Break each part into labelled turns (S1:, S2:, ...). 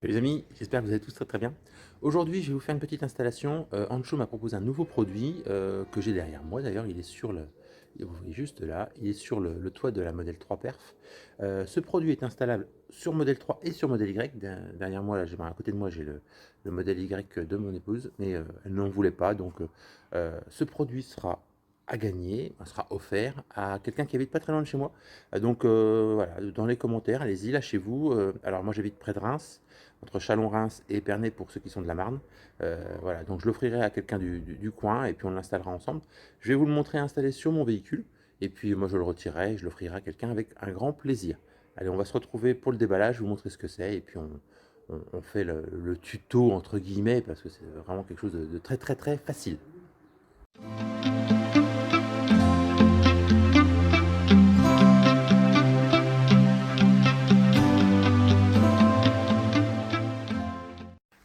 S1: Les amis, j'espère que vous allez tous très très bien. Aujourd'hui, je vais vous faire une petite installation. Ancho m'a proposé un nouveau produit que j'ai derrière moi. D'ailleurs, il est sur le, vous voyez juste là, il est sur le toit de la Model 3 Perf. Ce produit est installable sur Model 3 et sur Model Y. Derrière moi, là, à côté de moi, j'ai le Model Y de mon épouse, mais elle n'en voulait pas. Donc, ce produit sera à gagner, sera offert à quelqu'un qui habite pas très loin de chez moi. Voilà, dans les commentaires, allez-y, lâchez-vous. Alors moi j'habite près de Reims, entre Chalon-Reims et Épernay pour ceux qui sont de la Marne. Voilà, donc je l'offrirai à quelqu'un du coin et puis on l'installera ensemble. Je vais vous le montrer installé sur mon véhicule et puis moi je le retirerai et je l'offrirai à quelqu'un avec un grand plaisir. Allez, on va se retrouver pour le déballage, vous montrer ce que c'est et puis on fait le tuto entre guillemets parce que c'est vraiment quelque chose de très très très facile.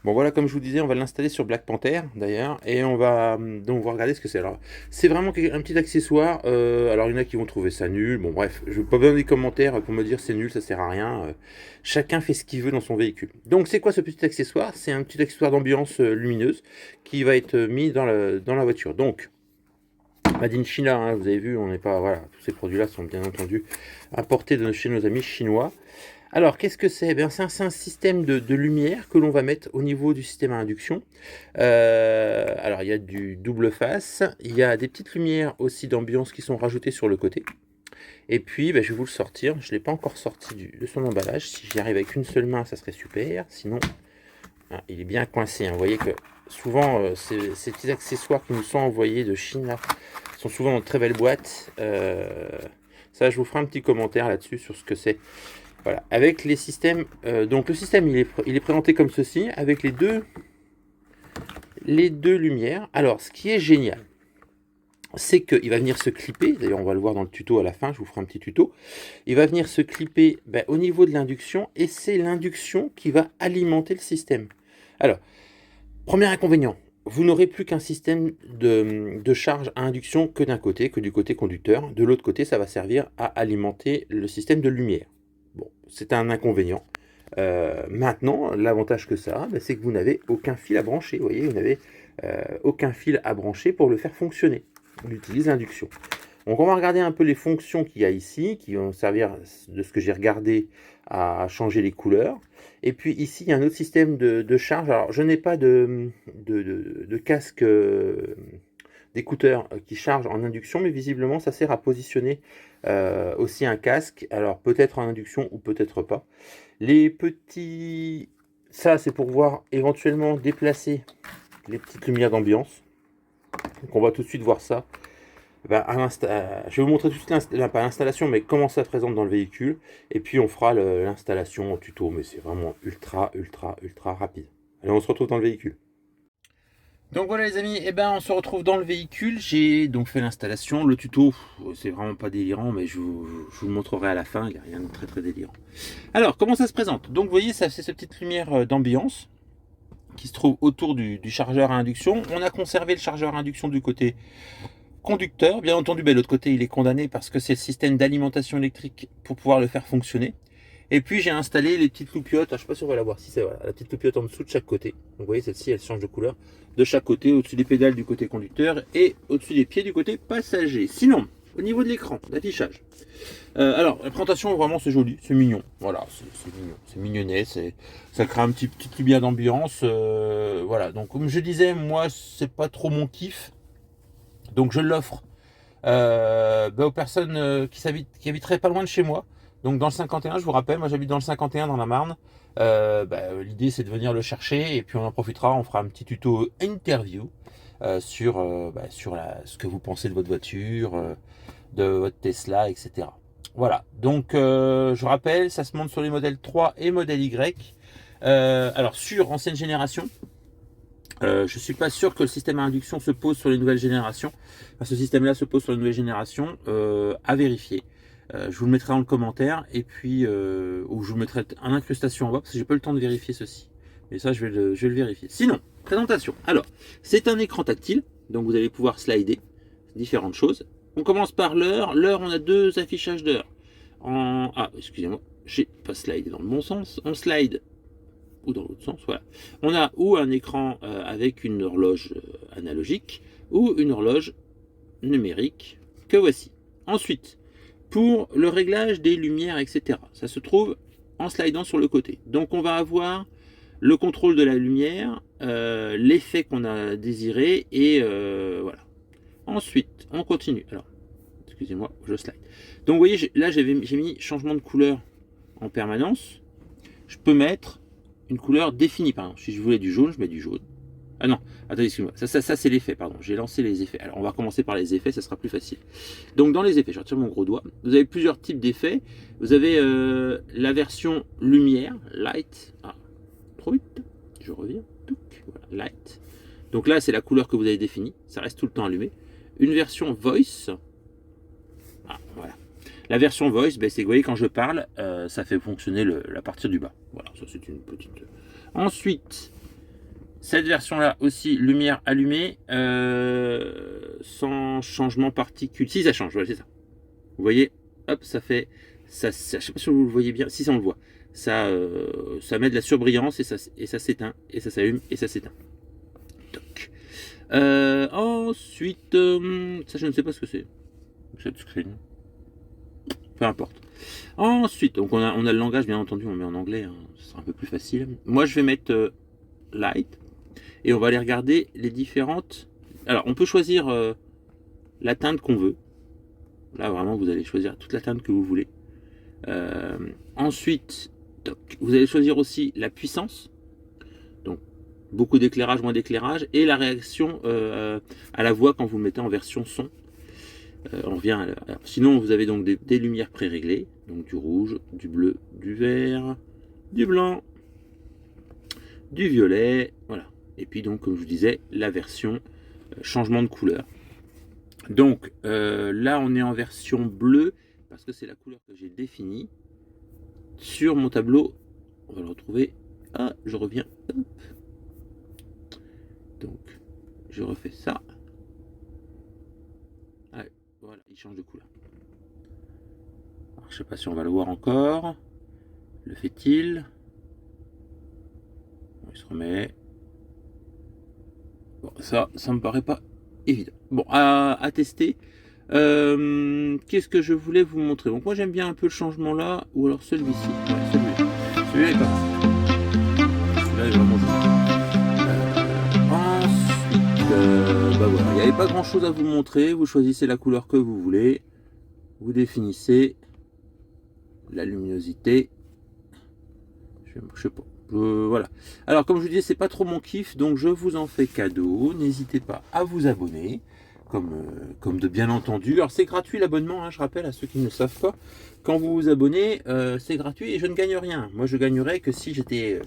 S1: Bon voilà, comme je vous disais, on va l'installer sur Black Panther d'ailleurs, et on va donc voir regarder ce que c'est. Alors, c'est vraiment un petit accessoire. Alors, il y en a qui vont trouver ça nul. Bon, bref, je ne veux pas besoin des commentaires pour me dire c'est nul, ça sert à rien. Chacun fait ce qu'il veut dans son véhicule. Donc, c'est quoi ce petit accessoire? C'est un petit accessoire d'ambiance lumineuse qui va être mis dans la voiture. Donc, Made in China, hein, vous avez vu, on n'est pas. Voilà, tous ces produits-là sont bien entendu importés chez nos amis chinois. Alors, qu'est-ce que c'est? C'est un système de lumière que l'on va mettre au niveau du système à induction. Alors, il y a du double face, il y a des petites lumières aussi d'ambiance qui sont rajoutées sur le côté. Et puis, je vais vous le sortir. Je ne l'ai pas encore sorti de son emballage. Si j'y arrive avec une seule main, ça serait super. Sinon, il est bien coincé, hein. Vous voyez que souvent, ces petits accessoires qui nous sont envoyés de Chine là, sont souvent dans de très belles boîtes. Ça, je vous ferai un petit commentaire là-dessus sur ce que c'est. Voilà, avec les systèmes, donc le système il est présenté comme ceci, avec les deux lumières. Alors, ce qui est génial, c'est qu'il va venir se clipper, d'ailleurs on va le voir dans le tuto à la fin, je vous ferai un petit tuto, il va venir se clipper au niveau de l'induction, et c'est l'induction qui va alimenter le système. Alors, premier inconvénient, vous n'aurez plus qu'un système de charge à induction que d'un côté, que du côté conducteur. De l'autre côté, ça va servir à alimenter le système de lumière. Bon, c'est un inconvénient. Maintenant, l'avantage que ça a, c'est que vous n'avez aucun fil à brancher. Vous voyez, vous n'avez aucun fil à brancher pour le faire fonctionner. On utilise l'induction. Donc on va regarder un peu les fonctions qu'il y a ici, qui vont servir de ce que j'ai regardé à changer les couleurs. Et puis ici, il y a un autre système de charge. Alors je n'ai pas de casque d'écouteurs qui charge en induction, mais visiblement ça sert à positionner aussi un casque. Alors peut-être en induction ou peut-être pas. Les petits... Ça c'est pour voir éventuellement déplacer les petites lumières d'ambiance. Donc on va tout de suite voir ça. Je vais vous montrer tout de suite pas l'installation, mais comment ça se présente dans le véhicule. Et puis on fera l'installation en tuto, mais c'est vraiment ultra, ultra, ultra rapide. Allez, on se retrouve dans le véhicule. Donc voilà les amis, on se retrouve dans le véhicule. J'ai donc fait l'installation. Le tuto, c'est vraiment pas délirant, mais je vous le montrerai à la fin. Il n'y a rien de très très délirant. Alors, comment ça se présente? Donc vous voyez, ça c'est cette petite lumière d'ambiance qui se trouve autour du chargeur à induction. On a conservé le chargeur à induction du côté conducteur. Bien entendu, l'autre côté, il est condamné parce que c'est le système d'alimentation électrique pour pouvoir le faire fonctionner. Et puis, j'ai installé les petites loupiottes. Je ne sais pas si on va la voir. Si c'est voilà, la petite loupiotte en dessous de chaque côté. Donc, vous voyez, celle-ci, elle change de couleur de chaque côté, au-dessus des pédales du côté conducteur et au-dessus des pieds du côté passager. Sinon, au niveau de l'écran d'affichage, alors, la présentation, vraiment, c'est joli, c'est mignon. Voilà, c'est mignon, c'est mignonnet, ça crée un petite lumière d'ambiance. Voilà, donc comme je disais, moi, c'est pas trop mon kiff. Donc, je l'offre aux personnes qui habiteraient pas loin de chez moi. Donc, dans le 51, je vous rappelle, moi, j'habite dans le 51, dans la Marne. L'idée, c'est de venir le chercher et puis on en profitera, on fera un petit tuto interview sur ce que vous pensez de votre voiture, de votre Tesla, etc. Voilà, donc je rappelle, ça se monte sur les modèles 3 et modèle Y. Alors sur ancienne génération, je ne suis pas sûr que le système à induction se pose sur les nouvelles générations. Enfin, ce système-là se pose sur les nouvelles générations, à vérifier. Je vous le mettrai dans le commentaire et puis ou je vous mettrai en incrustation en bas parce que j'ai pas le temps de vérifier ceci. Mais ça, je vais le vérifier. Sinon, présentation. Alors, c'est un écran tactile, donc vous allez pouvoir slider différentes choses. On commence par l'heure. L'heure, on a deux affichages d'heure. Excusez-moi, j'ai pas slidé dans le bon sens. On slide ou dans l'autre sens, voilà. On a ou un écran avec une horloge analogique, ou une horloge numérique, que voici. Ensuite, pour le réglage des lumières, etc., ça se trouve en slidant sur le côté. Donc on va avoir le contrôle de la lumière, l'effet qu'on a désiré, et voilà. Ensuite, on continue. Alors, excusez-moi, je slide. Donc vous voyez, là j'ai mis changement de couleur en permanence. Je peux mettre une couleur définie, par exemple. Si je voulais du jaune, je mets du jaune. Ah non, attendez, excusez-moi. Ça c'est l'effet, pardon. J'ai lancé les effets. Alors on va commencer par les effets, ça sera plus facile. Donc dans les effets, je retire mon gros doigt. Vous avez plusieurs types d'effets. Vous avez la version lumière, light. Ah, trop vite. Je reviens. Voilà, light. Donc là, c'est la couleur que vous avez définie. Ça reste tout le temps allumé. Une version voice. Ah, voilà. La version voice, ben, c'est que vous voyez, quand je parle, ça fait fonctionner la partie du bas. Voilà, ça c'est une petite. Ensuite, cette version-là aussi, lumière allumée, sans changement particulier. Si, ça change, voilà, c'est ça. Vous voyez, hop, ça fait. Ça, je ne sais pas si vous le voyez bien. Si, ça on le voit. Ça met de la surbrillance et ça s'éteint, et ça s'allume, et ça s'éteint. Ensuite, ça je ne sais pas ce que c'est. Cette screen. Peu importe. Ensuite, donc on a le langage, bien entendu, on met en anglais, hein, ce sera un peu plus facile. Moi je vais mettre light, et on va aller regarder les différentes. Alors on peut choisir la teinte qu'on veut. Là vraiment vous allez choisir toute la teinte que vous voulez. Ensuite, vous allez choisir aussi la puissance. Donc beaucoup d'éclairage, moins d'éclairage, et la réaction à la voix quand vous le mettez en version son. On revient alors, sinon vous avez donc des lumières pré-réglées, donc du rouge, du bleu, du vert, du blanc, du violet, voilà. Et puis donc comme je vous disais, la version changement de couleur. Donc là on est en version bleue parce que c'est la couleur que j'ai définie sur mon tableau. On va le retrouver. Ah, je reviens. Hop. Donc je refais ça. Allez, voilà, il change de couleur. Alors, je ne sais pas si on va le voir encore. Le fait-il? Il se remet. Bon, ça me paraît pas évident. Bon, à tester. Qu'est-ce que je voulais vous montrer? Donc moi j'aime bien un peu le changement là, ou alors celui-ci. Ouais, celui-là est pas mal. Celui-là est vraiment joli. Ensuite, bah voilà, il n'y avait pas grand chose à vous montrer. Vous choisissez la couleur que vous voulez. Vous définissez la luminosité. Je sais pas. Voilà. Alors comme je vous disais, c'est pas trop mon kiff, donc je vous en fais cadeau. N'hésitez pas à vous abonner, comme de bien entendu. Alors c'est gratuit l'abonnement, hein, je rappelle à ceux qui ne le savent pas. Quand vous vous abonnez, c'est gratuit et je ne gagne rien. Moi je gagnerais que si j'étais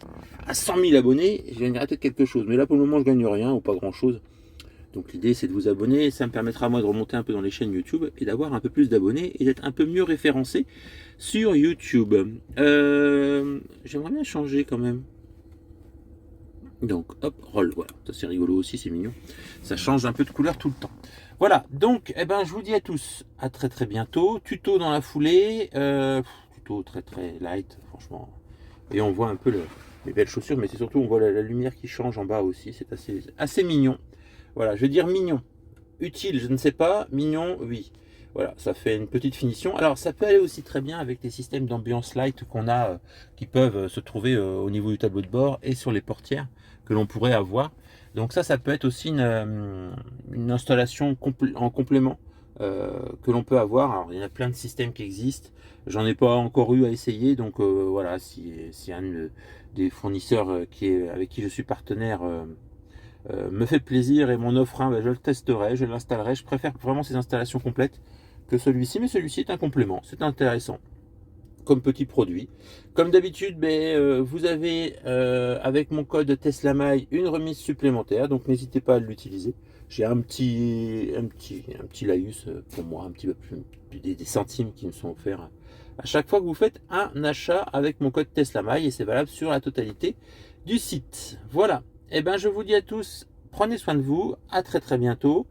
S1: à 100 000 abonnés, je gagnerais peut-être quelque chose. Mais là pour le moment je gagne rien ou pas grand chose. Donc l'idée c'est de vous abonner, ça me permettra moi de remonter un peu dans les chaînes YouTube et d'avoir un peu plus d'abonnés et d'être un peu mieux référencé sur YouTube. J'aimerais bien changer quand même. Donc hop, roll, voilà, ça c'est rigolo aussi, c'est mignon. Ça change un peu de couleur tout le temps. Voilà, donc eh ben, je vous dis à tous, à très très bientôt. Tuto dans la foulée, tuto très très light, franchement. Et on voit un peu les belles chaussures, mais c'est surtout on voit la lumière qui change en bas aussi, c'est assez mignon. Voilà, je vais dire mignon. Utile, je ne sais pas. Mignon, oui. Voilà, ça fait une petite finition. Alors, ça peut aller aussi très bien avec les systèmes d'ambiance light qu'on a, qui peuvent se trouver au niveau du tableau de bord et sur les portières que l'on pourrait avoir. Donc ça peut être aussi une installation en complément que l'on peut avoir. Alors, il y a plein de systèmes qui existent. J'en ai pas encore eu à essayer. Donc voilà, si un des fournisseurs avec qui je suis partenaire me fait plaisir et m'en offre un, ben, je le testerai, je l'installerai. Je préfère vraiment ces installations complètes que celui-ci, mais celui-ci est un complément, c'est intéressant comme petit produit. Comme d'habitude, ben, vous avez avec mon code TeslaMail une remise supplémentaire, donc n'hésitez pas à l'utiliser. J'ai un petit laïus pour moi, un petit peu plus des centimes qui me sont offerts à chaque fois que vous faites un achat avec mon code TeslaMail et c'est valable sur la totalité du site. Voilà. Eh ben, je vous dis à tous, prenez soin de vous, à très très bientôt.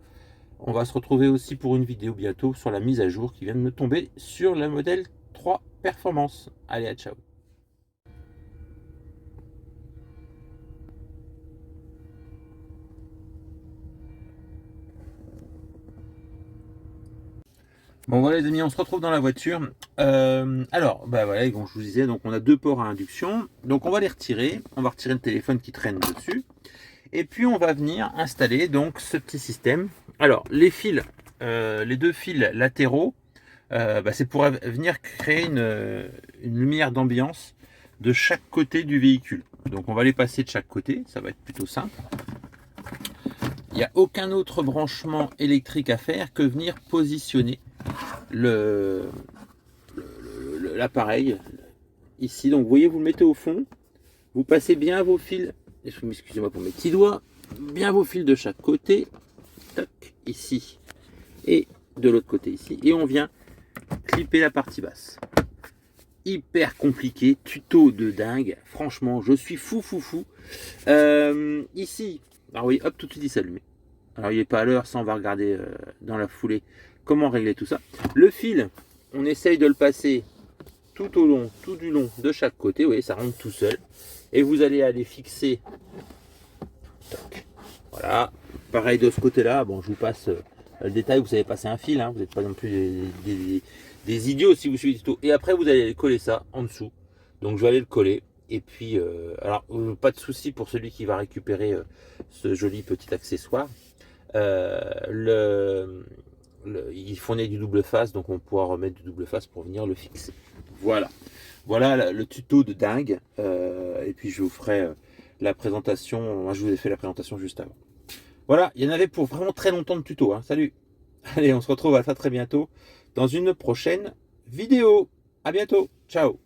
S1: On va se retrouver aussi pour une vidéo bientôt sur la mise à jour qui vient de me tomber sur le modèle 3 Performance. Allez, à ciao. Bon voilà les amis, on se retrouve dans la voiture. Alors, bah voilà, comme je vous disais, donc on a deux ports à induction. Donc on va les retirer. On va retirer le téléphone qui traîne dessus. Et puis on va venir installer donc ce petit système. Alors les fils, les deux fils latéraux, c'est pour venir créer une lumière d'ambiance de chaque côté du véhicule. Donc on va les passer de chaque côté, ça va être plutôt simple. Il n'y a aucun autre branchement électrique à faire que venir positionner l'appareil ici. Donc vous voyez, vous le mettez au fond, vous passez bien vos fils, excusez-moi pour mes petits doigts, bien vos fils de chaque côté, tac, ici, et de l'autre côté ici, et on vient clipper la partie basse. Hyper compliqué, tuto de dingue, franchement, je suis fou. Ici, alors oui, hop, tout de suite il s'allume. Alors il n'est pas à l'heure, ça on va regarder dans la foulée comment régler tout ça. Le fil, on essaye de le passer tout du long de chaque côté, vous voyez, ça rentre tout seul. Et vous allez aller fixer. Tac. Voilà. Pareil de ce côté-là, bon je vous passe le détail, vous savez passer un fil, hein, vous n'êtes pas non plus des idiots si vous suivez le tuto. Et après vous allez coller ça en dessous. Donc je vais aller le coller. Et puis, alors pas de souci pour celui qui va récupérer ce joli petit accessoire. Il fournit du double face, donc on pourra remettre du double face pour venir le fixer. Voilà. Voilà le tuto de dingue. Et puis je vous ferai la présentation. Moi, je vous ai fait la présentation juste avant. Voilà, il y en avait pour vraiment très longtemps de tuto. Hein. Salut. Allez, on se retrouve à très bientôt dans une prochaine vidéo. À bientôt. Ciao.